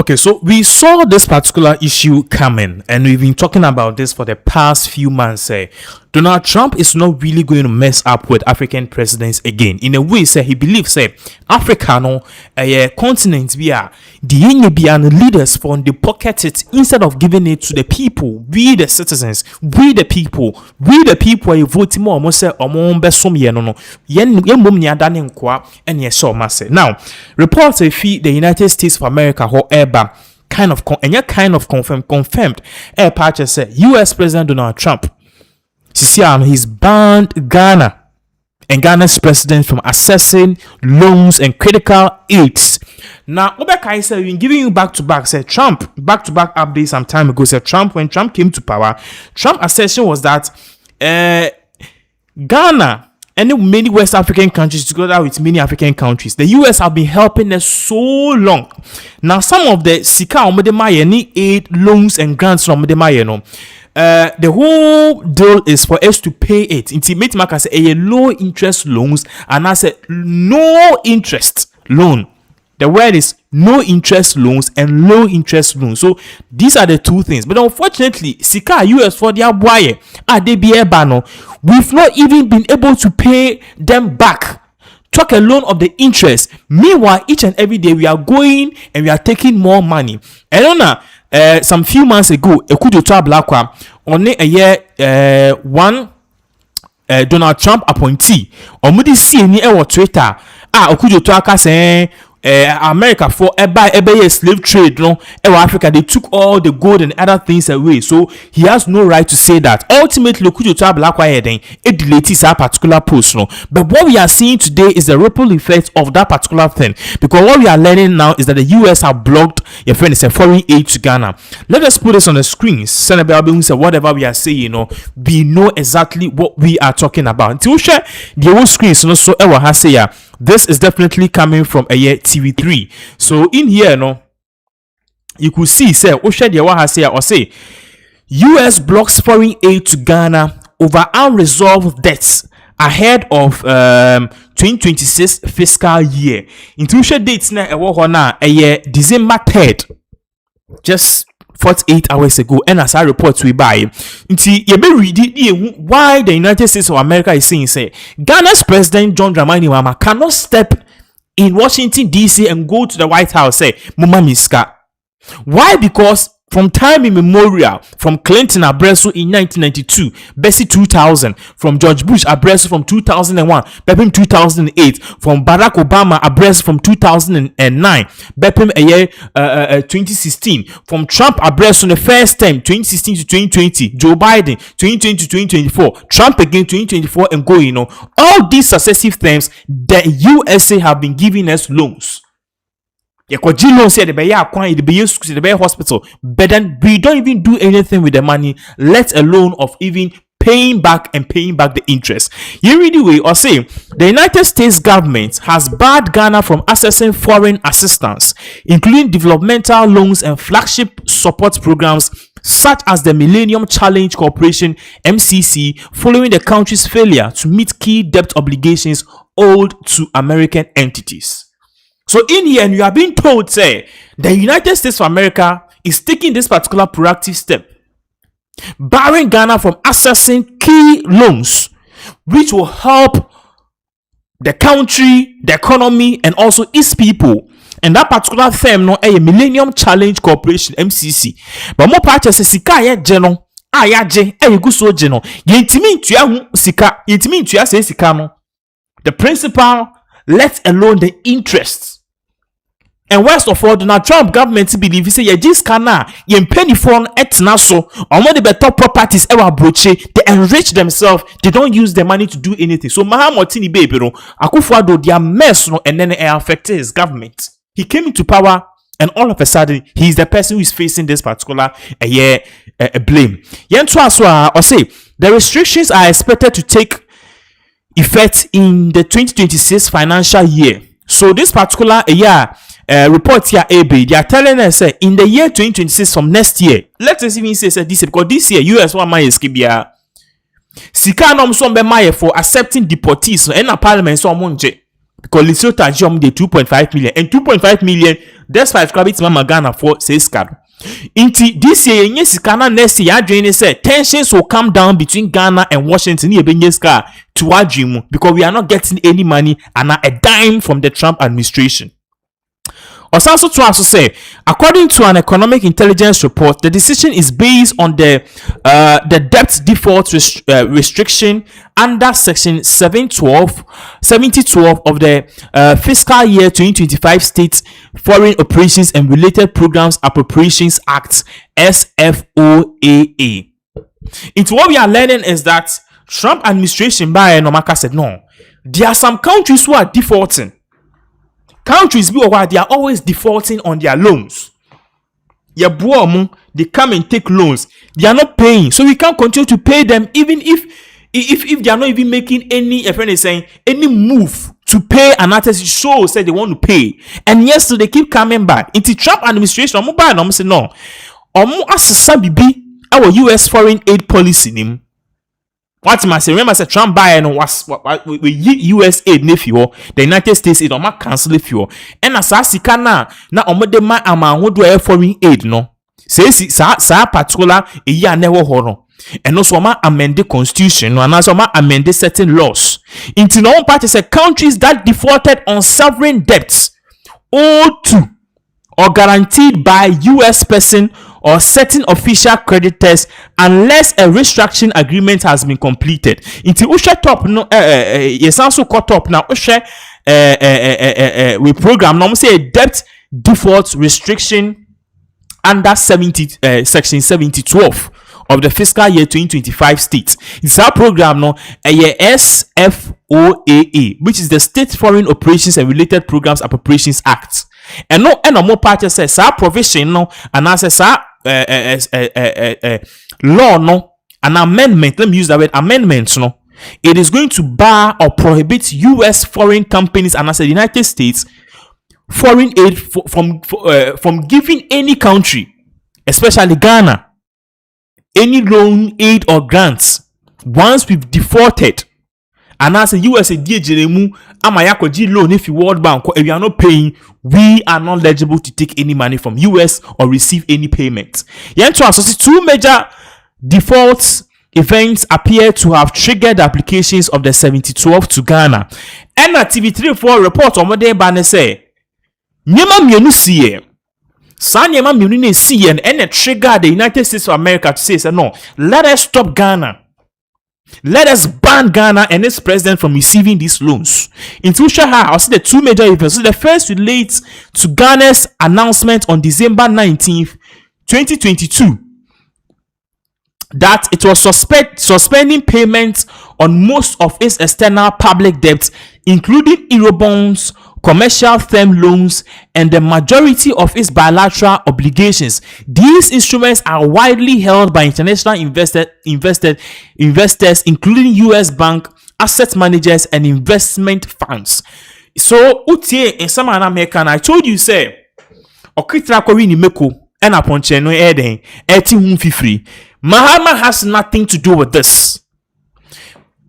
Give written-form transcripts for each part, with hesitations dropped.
Okay, so we saw this particular issue coming, and we've been talking about this for the past few months. Donald Trump is not really going to mess up with African presidents again. In a way, he believes Africa no a continent via the leaders from the pocket it instead of giving it to the people. We the citizens, we the people are voting more. Almost say besom ye no yen mum nya dane nkwa and ye so masse. Now, reports say the United States of America however kind of confirmed patches say US President Donald Trump he's banned Ghana and Ghana's president from accessing loans and critical aids. Now, Obeka said, we've been giving you back to back updates some time ago. Said Trump, when Trump came to power, Trump assertion was that Ghana and many West African countries, together with many African countries, the US have been helping us so long. Now, some of the Sika Omedema aid, loans, and grants from Omedema, the whole deal is for us to pay it. Intimate markers a low interest loans, and I said no interest loan. The word is no interest loans and low interest loans. So these are the two things. But unfortunately, Sika US for their boy we've not even been able to pay them back. Talk alone of the interest. Meanwhile, each and every day we are going and we are taking more money. I don't know. Some few months ago, only a year one Donald Trump appointee. Omudi see ni ewo Twitter. Okujo to aka say America for a slave trade no Africa, they took all the gold and other things away, so he has no right to say that. Ultimately, Okujo to black then it deletes that particular post no. But what we are seeing today is the ripple effect of that particular thing, because what we are learning now is that the US have blocked your friend is a foreign aid to Ghana. Let us put this on the screen. Senator say whatever we are saying, we know exactly what we are talking about. Until share the whole screen, so ever has say this is definitely coming from a year TV3. So in here, you could see, say, or say, US blocks foreign aid to Ghana over unresolved debts ahead of 2026 fiscal year. Inclusion dates now a year December 3rd, just 48 hours ago, and as I report we buy you may read it why the United States of America is saying say Ghana's president John Dramani Mahama cannot step in Washington DC and go to the White House say Muma Miska. Why? Because from time immemorial, from Clinton Abreso in 1992, Bessie 2000, from George Bush Abreso from 2001, Bepim 2008, from Barack Obama Abreso from 2009, Bepim 2016, from Trump Abreso the first time 2016 to 2020, Joe Biden 2020 to 2024, Trump again 2024 and going on. All these successive terms, the USA have been giving us loans. Said the hospital, but then we don't even do anything with the money, let alone of even paying back the interest. You read the way or say the United States government has barred Ghana from accessing foreign assistance, including developmental loans and flagship support programs such as the Millennium Challenge Corporation (MCC), following the country's failure to meet key debt obligations owed to American entities. So in here, you are being told, say, the United States of America is taking this particular proactive step, barring Ghana from accessing key loans, which will help the country, the economy, and also its people. And that particular firm, a Millennium Challenge Corporation (MCC). But more purchases, sika ye general, ayaje, guso general. Yentimi tuya sika, yentimi tuya se sika no. The principal, let alone the interest. And worst of all, Donald Trump government believe say ye just kana ye penny phone etna so omo the better properties ever broche, they enrich themselves, they don't use the money to do anything. So Mahama tini baby no Akufo-Addo their mess no, and then it affected his government. He came into power and all of a sudden he is the person who is facing this particular blame. Or say the restrictions are expected to take effect in the 2026 financial year. So this particular year report here, AB, they are telling us in the year 2026 from next year. Let us even say this year, because this year US one money is kibia. Sika nom so be maye for accepting deportees and a parliament so monje. because Lesotho jom de 2.5 million and 2.5 million despite credit mama Ghana for says card. Inti this year yes Ghana next year adwene say tensions will come down between Ghana and Washington to our dream because we are not getting any money and a dime from the Trump administration. Osanso to also say, according to an economic intelligence report, the decision is based on the debt default restriction under Section 7012 of the Fiscal Year 2025 State Foreign Operations and Related Programs Appropriations Act (SFOAA). Into what we are learning is that Trump administration by Nomaka said no, there are some countries who are defaulting. Countries be why they are always defaulting on their loans. They come and take loans. They are not paying, so we can't continue to pay them, even if they are not even making any. A friend is saying any move to pay an artist show said they want to pay, and yes, so they keep coming back. Into Trump administration, I'm say no. Our U.S. foreign aid policy name. What I say, remember, say Trump buy and was US aid nephew, the United States aid on my cancel if you and as I see na omode ma ama who do foreign aid no. Say sa particular a year never horror. And also ma amend the constitution and also ma amend certain laws. Into no party say countries that defaulted on sovereign debts owed to or guaranteed by US person or certain official creditors unless a restructuring agreement has been completed. Into ushe top no yes also cut up now ushe we program now say debt default restriction under section 7012 of the fiscal year 2025 states. It's our program now SFOAA, which is the State Foreign Operations and Related Programs Appropriations Act. And no more party says our provision no and I says law no an amendment. Let me use that word amendments no. It is going to bar or prohibit U.S. foreign companies and as the United States foreign aid from giving any country, especially Ghana, any loan, aid or grants once we've defaulted. And as a USA DJMU Amayako loan if you World Bank if you are not paying, we are not eligible to take any money from US or receive any payment. Two major default events appear to have triggered the applications of the 7012 to Ghana. And a TV34 report on Monday Bane say Nyema mienu siye. Sa nyema mienu ne siye and a trigger the United States of America to say no, let us stop Ghana. Let us ban Ghana and its president from receiving these loans. In Tushaha, I'll see the two major events. So the first relates to Ghana's announcement on December 19th, 2022, that it was suspending payments on most of its external public debts, including Eurobonds, commercial term loans, and the majority of its bilateral obligations. These instruments are widely held by international investors, including U.S. bank, asset managers, and investment funds. So, utie in some American, I told you, say, okitra kori ni meko, and upon cheno eden, eti free. Mahama has nothing to do with this.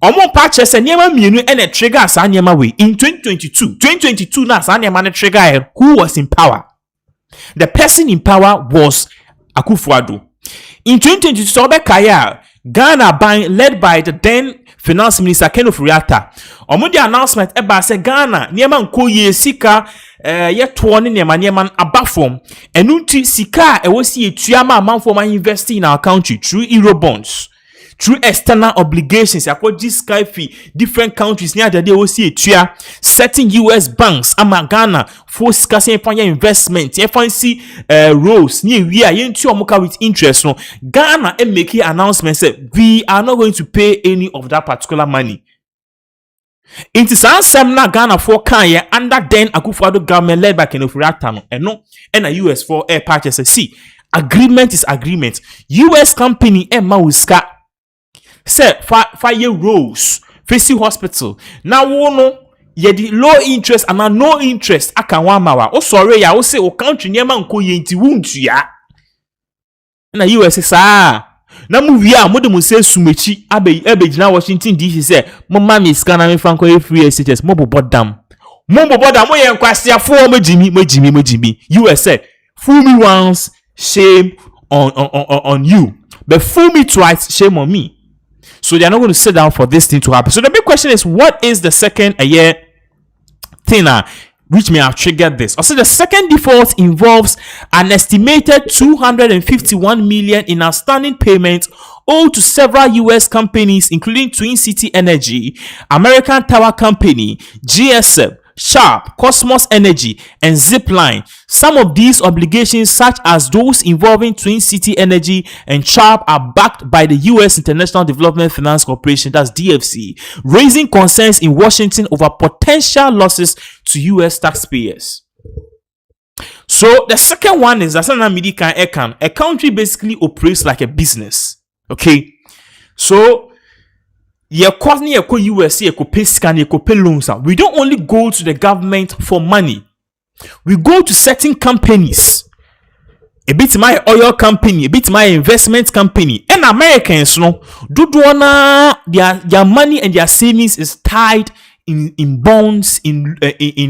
Omo patches se nyema mienu ene trigger sa nyema we in 2022 na sa nyema ne trigger who was in power. The person in power was Akufo-Addo. In 2022 Obekaya Ghana led by the then finance minister Ken Ofori-Atta. Omo the announcement eba say Ghana nyema nko ye sika ye to ne nyema abafom enunti sika e wo si etua ma amanfo ma invest in our country through Eurobonds. Through external obligations, sky fee, different countries near the day we see certain US banks, Ghana, for scarcity investment, FNC roles near we are into Omuka with interest. No, Ghana and making announcements that we are not going to pay any of that particular money. Into some Ghana for Kanye under then Akufo-Addo government led by Ken Ofori-Atta and a US for air purchase. See, agreement is agreement. US company Emma Wiska. Say 5 year roles facing hospital now no ye the low interest and no interest aka wan mawa o sorry ya o say o country nyema nko ye nti wuntu ya na US sa na movie a modem say sumechi abegina Washington DC say mo ma me scan na me franco free status mo bo dam Mumbo boda mo yen kwastia for mo jimi. US said, fool me once, shame on you. But fool me twice, shame on me. So they are not going to sit down for this thing to happen. So the big question is, what is the second thing which may have triggered this? Also, the second default involves an estimated 251 million in outstanding payments owed to several US companies, including Twin City Energy, American Tower Company, GSM, Sharp, Cosmos Energy, and Zipline. Some of these obligations, such as those involving Twin City Energy and Sharp, are backed by the U.S. International Development Finance Corporation, that's DFC, raising concerns in Washington over potential losses to U.S. taxpayers. So the second one is that a country basically operates like a business. Okay, so US, pay loans. We don't only go to the government for money. We go to certain companies. A bit my oil company, a bit my investment company. And Americans, their money and their savings is tied in bonds, in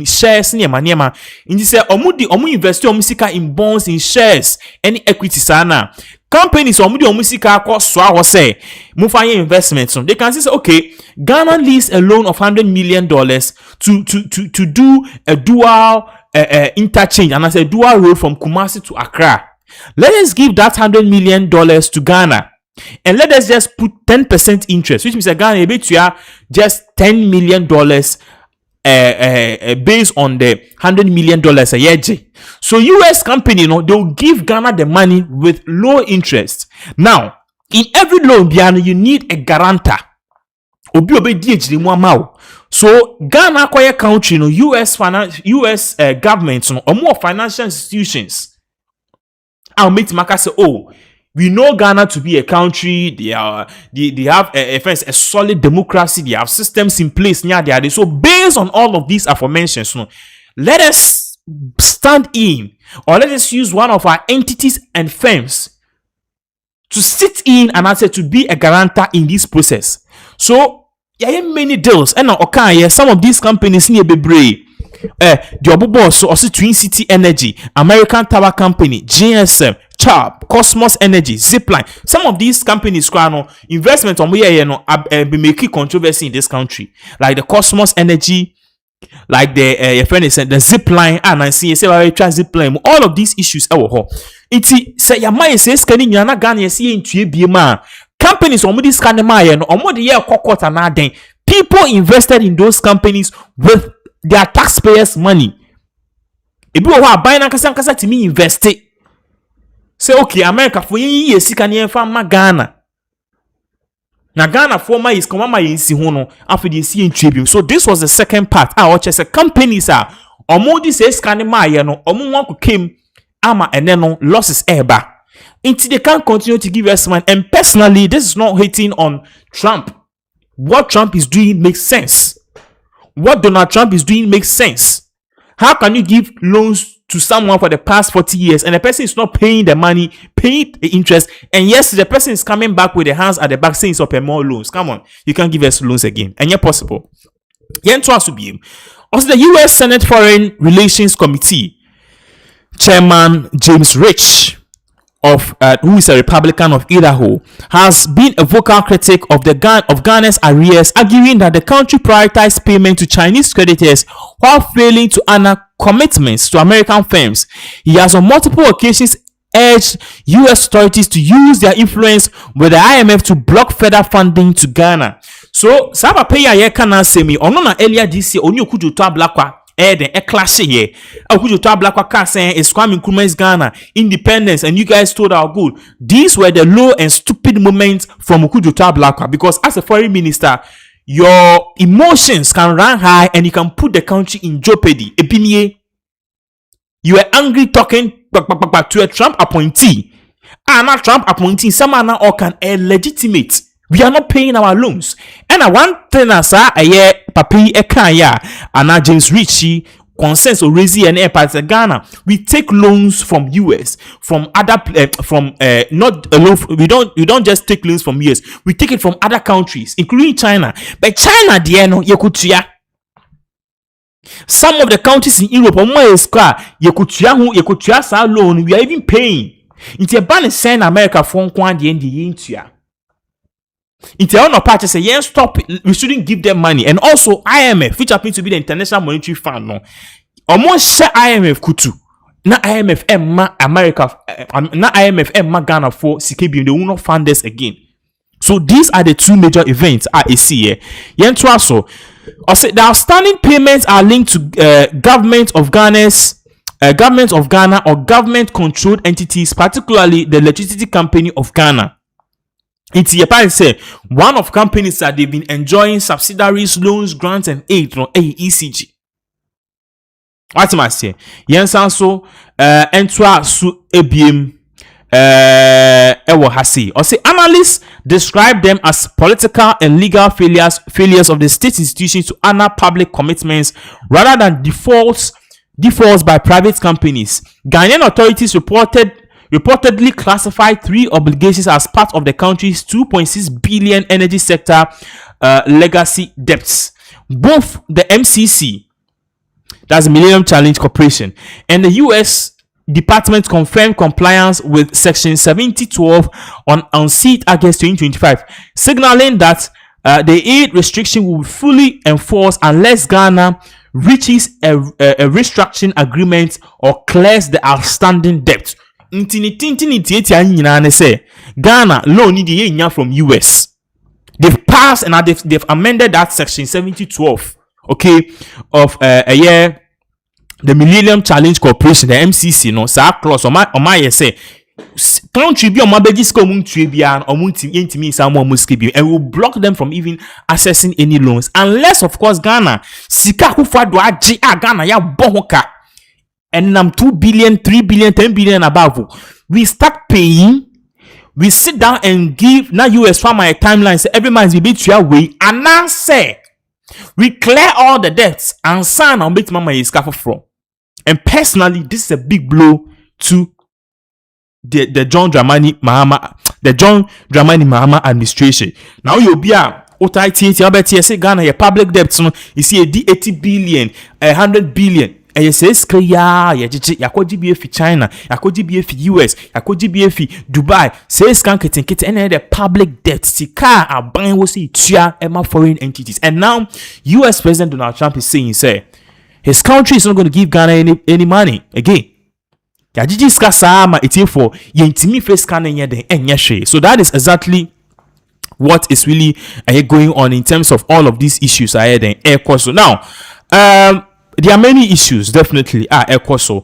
shares, niema. In this omu invest in bonds, in shares, any equity sana. Companies say investments. They can say, okay, Ghana needs a loan of $100 million to do a dual interchange, and I say dual road from Kumasi to Accra. Let us give that $100 million to Ghana, and let us just put 10% interest, which means Ghana just $10 million based on the $100 million a year. So US company, they'll give Ghana the money with low interest. Now, in every loan, you need a guarantor. So Ghana acquire country, US government, or more financial institutions. I'll make Maka say, oh, we know Ghana to be a country. They have a solid democracy. They have systems in place near there. So based on all of these aforementioned, let us stand in, or let us use one of our entities and firms to sit in and answer to be a guarantor in this process. So there are many deals, and now some of these companies near Bebre. The boss also Twin City Energy, American Tower Company, GSM, Sharp, Cosmos Energy, Zipline. Some of these companies investment on be making controversy in this country, like the Cosmos Energy, like the friend said the Zipline, and I see Zipline. All of these issues it's say your mind says can you not Ghana see into BMA companies on this kind of money or the year cockot and adding people invested in those companies with their taxpayers' money. If you are buying a kasa to me invest it. Say okay, America for years you can from Ghana. Now Ghana for my is come in Sihono after the sea in tribune. So this was the second part. I watch as a companies are or more this is kind of or more came ama and then losses eba. Until they can't continue to give us money. And personally, this is not hating on Trump. What Trump is doing makes sense. What Donald Trump is doing makes sense. How can you give loans to someone for the past 40 years and the person is not paying the money, paying the interest, and yes, the person is coming back with the hands at the back saying it's up more loans? Come on, you can't give us loans again. And yet possible. Also, the U.S. Senate Foreign Relations Committee Chairman James Rich, who is a Republican of Idaho, has been a vocal critic of Ghana's arrears, arguing that the country prioritized payment to Chinese creditors while failing to honor commitments to American firms. He has on multiple occasions urged U.S. authorities to use their influence with the IMF to block further funding to Ghana. So, Saba Paya Yekana Semi, Onona earlier this year, Onyo Kujuta Blakwa. A clash here. Black saying is Kwame Nkrumah's Ghana independence, and you guys told our good. These were the low and stupid moments from Okujuta Blakwa, because as a foreign minister, your emotions can run high and you can put the country in jeopardy. Epinye, you are angry talking to a Trump appointee, and a Trump appointee, someone or can a legitimate. We are not paying our loans. And one thing as a year, papi ekaya, and James Ritchie consensus or raising an airport Ghana. We take loans from US, from other not alone. We don't just take loans from US. We take it from other countries, including China. But China, you could Some of the countries in Europe, you sa loan, we are even paying. It's a ban send America for one the end the it's on a part say yes, stop it. We shouldn't give them money. And also IMF, which happens to be the International Monetary Fund, no. Almost say IMF kutu. Na IMF Emma America, na IMF Emma Ghana for CKB, they will not fund this again. So these are the two major events I see here. So the outstanding payments are linked to government of Ghana or government-controlled entities, particularly the Electricity Company of Ghana. It's your say one of companies that they've been enjoying subsidiaries, loans, grants, and aid from ECG. What am I saying? Yensan so entwa su ebiem ewo hasi. Or say analysts describe them as political and legal failures of the state institutions to honor public commitments rather than defaults by private companies. Ghanaian authorities reportedly classified 3 obligations as part of the country's 2.6 billion energy sector legacy debts. Both the MCC, that's the Millennium Challenge Corporation, and the U.S. Department confirmed compliance with Section 7012 on 6 August 2025, signaling that the aid restriction will be fully enforced unless Ghana reaches a restructuring agreement or clears the outstanding debt. Ghana loan need from US. They've passed and they've amended that Section 7012, okay, of a year. The Millennium Challenge Corporation, the MCC, no, sa clause on my say country be on my bejisko muntribian or intimi someone muskibi and will block them from even accessing any loans unless of course Ghana sika kufa do aji Ghana ya bohoka and nam 2 billion, 3 billion, 10 billion above. We start paying, we sit down and give now US from my timeline say every month we beat your way and now say we clear all the debts and sign on bit mama is from. And personally, this is a big blow to the John Dramani Mahama administration. Now you'll be a OTIT, say Ghana, your public debts, you see a 80 billion, 100 billion. And you say, ya GBA for China, GBA for US, GBA for Dubai, says Kanket and the public debt, Sika are buying was Emma foreign entities. And now US President Donald Trump is saying, his country is not going to give Ghana any money again. So that is exactly what is really going on in terms of all of these issues ahead and air course. So now, there are many issues definitely air course. So